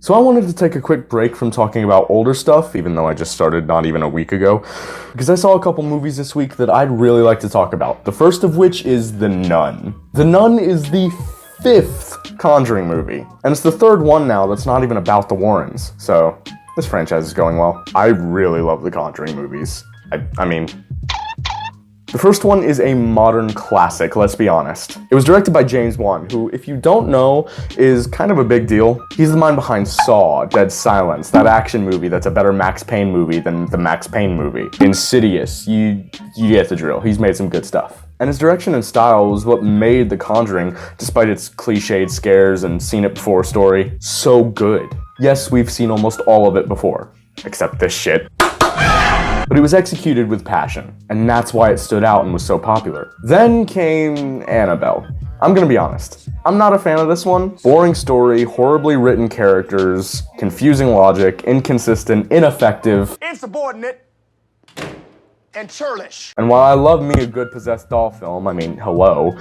So I wanted to take a quick break from talking about older stuff, even though I just started not even a week ago, because I saw a couple movies this week that I'd really like to talk about. The first of which is The Nun. The Nun is the 5th Conjuring movie, and it's the 3rd one now that's not even about the Warrens, so this franchise is going well. I really love the Conjuring movies. I mean, the first one is a modern classic, let's be honest. It was directed by James Wan, who, if you don't know, is kind of a big deal. He's the mind behind Saw, Dead Silence, that action movie that's a better Max Payne movie than the Max Payne movie. Insidious, you get the drill. He's made some good stuff. And his direction and style was what made The Conjuring, despite its cliched scares and seen-it-before story, so good. Yes, we've seen almost all of it before, except this shit. But it was executed with passion, and that's why it stood out and was so popular. Then came Annabelle. I'm gonna be honest, I'm not a fan of this one. Boring story, horribly written characters, confusing logic, inconsistent, ineffective, insubordinate, and churlish. And while I love me a good possessed doll film, I mean, hello,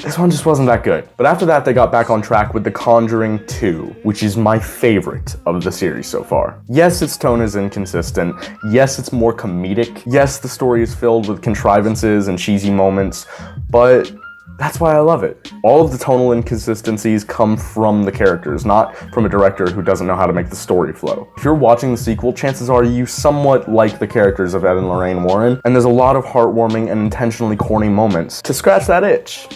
this one just wasn't that good. But after that, they got back on track with The Conjuring 2, which is my favorite of the series so far. Yes, its tone is inconsistent. Yes, it's more comedic. Yes, the story is filled with contrivances and cheesy moments, but that's why I love it. All of the tonal inconsistencies come from the characters, not from a director who doesn't know how to make the story flow. If you're watching the sequel, chances are you somewhat like the characters of Ed and Lorraine Warren, and there's a lot of heartwarming and intentionally corny moments to scratch that itch.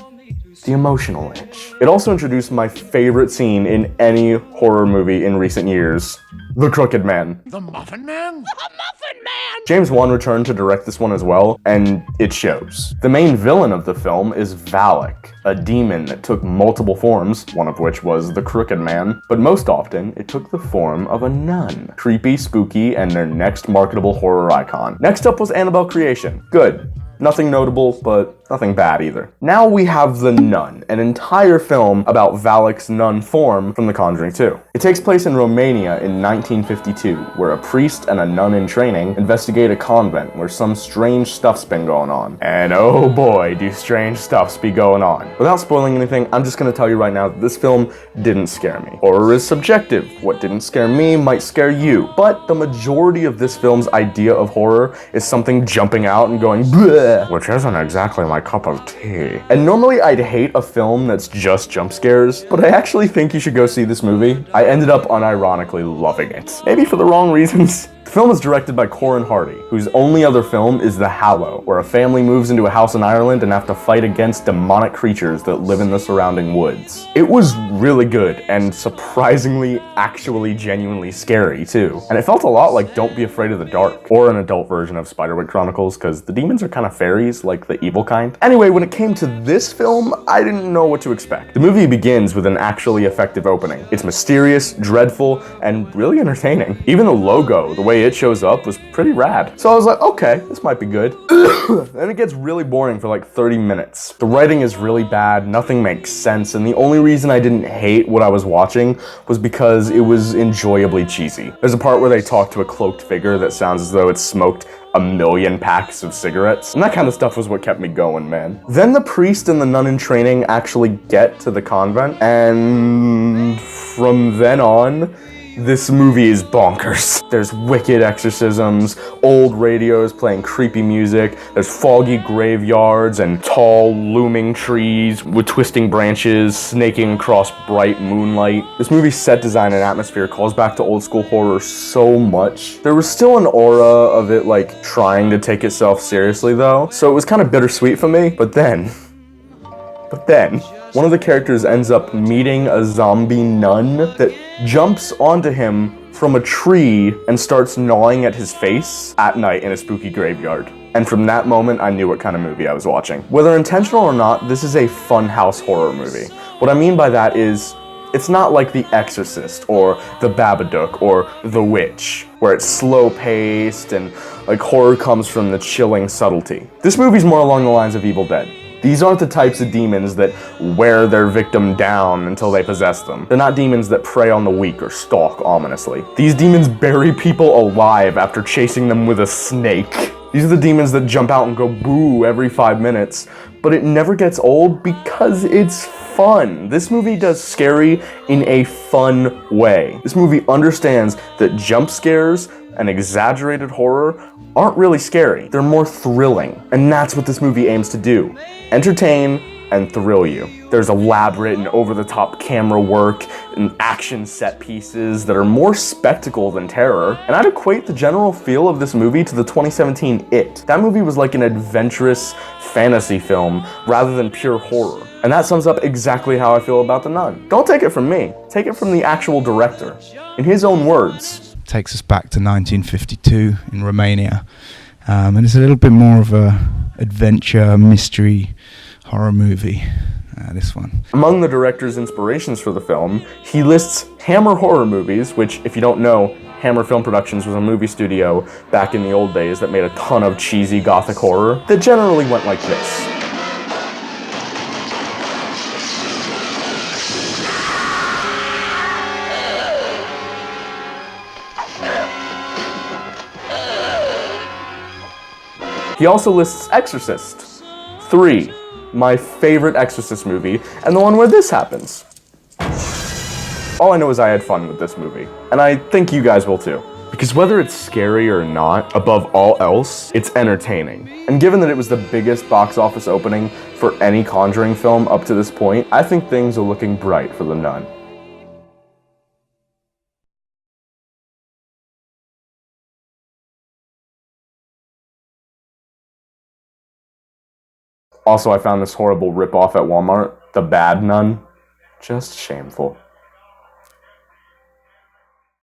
The emotional itch. It also introduced my favorite scene in any horror movie in recent years, The Crooked Man. The Muffin Man? The Muffin Man! James Wan returned to direct this one as well, and it shows. The main villain of the film is Valak, a demon that took multiple forms, one of which was the Crooked Man, but most often, it took the form of a nun. Creepy, spooky, and their next marketable horror icon. Next up was Annabelle Creation. Good. Nothing notable, but nothing bad either. Now we have The Nun, an entire film about Valak's nun form from The Conjuring 2. It takes place in Romania in 1952, where a priest and a nun in training investigate a convent where some strange stuff's been going on. And oh boy, do strange stuffs be going on. Without spoiling anything, I'm just gonna tell you right now that this film didn't scare me. Horror is subjective. What didn't scare me might scare you. But the majority of this film's idea of horror is something jumping out and going bleh, which isn't exactly my cup of tea. And normally I'd hate a film that's just jump scares, but I actually think you should go see this movie. I ended up unironically loving it. Maybe for the wrong reasons. The film is directed by Corin Hardy, whose only other film is The Hallow, where a family moves into a house in Ireland and have to fight against demonic creatures that live in the surrounding woods. It was really good, and surprisingly, actually genuinely scary, too. And it felt a lot like Don't Be Afraid of the Dark, or an adult version of Spiderwick Chronicles, because the demons are kind of fairies, like the evil kind. Anyway, when it came to this film, I didn't know what to expect. The movie begins with an actually effective opening. It's mysterious, dreadful, and really entertaining. Even the logo, the way it shows up, was pretty rad. So I was like, okay, this might be good. Then it gets really boring for like 30 minutes. The writing is really bad, nothing makes sense, and the only reason I didn't hate what I was watching was because it was enjoyably cheesy. There's a part where they talk to a cloaked figure that sounds as though it's smoked 1,000,000 packs of cigarettes, and that kind of stuff was what kept me going, man. Then the priest and the nun in training actually get to the convent, and from then on, this movie is bonkers. There's wicked exorcisms, old radios playing creepy music, there's foggy graveyards and tall, looming trees with twisting branches snaking across bright moonlight. This movie's set design and atmosphere calls back to old school horror so much. There was still an aura of it like trying to take itself seriously though, so it was kind of bittersweet for me, but then, one of the characters ends up meeting a zombie nun that jumps onto him from a tree and starts gnawing at his face at night in a spooky graveyard. And from that moment, I knew what kind of movie I was watching. Whether intentional or not, this is a funhouse horror movie. What I mean by that is, it's not like The Exorcist or The Babadook or The Witch, where it's slow-paced and like horror comes from the chilling subtlety. This movie's more along the lines of Evil Dead. These aren't the types of demons that wear their victim down until they possess them. They're not demons that prey on the weak or stalk ominously. These demons bury people alive after chasing them with a snake. These are the demons that jump out and go boo every 5 minutes, but it never gets old because it's fun. This movie does scary in a fun way. This movie understands that jump scares and exaggerated horror aren't really scary. They're more thrilling. And that's what this movie aims to do. Entertain and thrill you. There's elaborate and over-the-top camera work and action set pieces that are more spectacle than terror, and I'd equate the general feel of this movie to the 2017 It. That movie was like an adventurous fantasy film rather than pure horror, and that sums up exactly how I feel about The Nun. Don't take it from me, take it from the actual director. In his own words. Takes us back to 1952 in Romania, and it's a little bit more of a adventure, mystery, horror movie, this one. Among the director's inspirations for the film, he lists Hammer horror movies, which, if you don't know, Hammer Film Productions was a movie studio back in the old days that made a ton of cheesy gothic horror that generally went like this. He also lists Exorcist, 3, my favorite Exorcist movie, and the one where this happens. All I know is I had fun with this movie, and I think you guys will too. Because whether it's scary or not, above all else, it's entertaining. And given that it was the biggest box office opening for any Conjuring film up to this point, I think things are looking bright for The Nun. Also, I found this horrible ripoff at Walmart, The Bad Nun. Just shameful.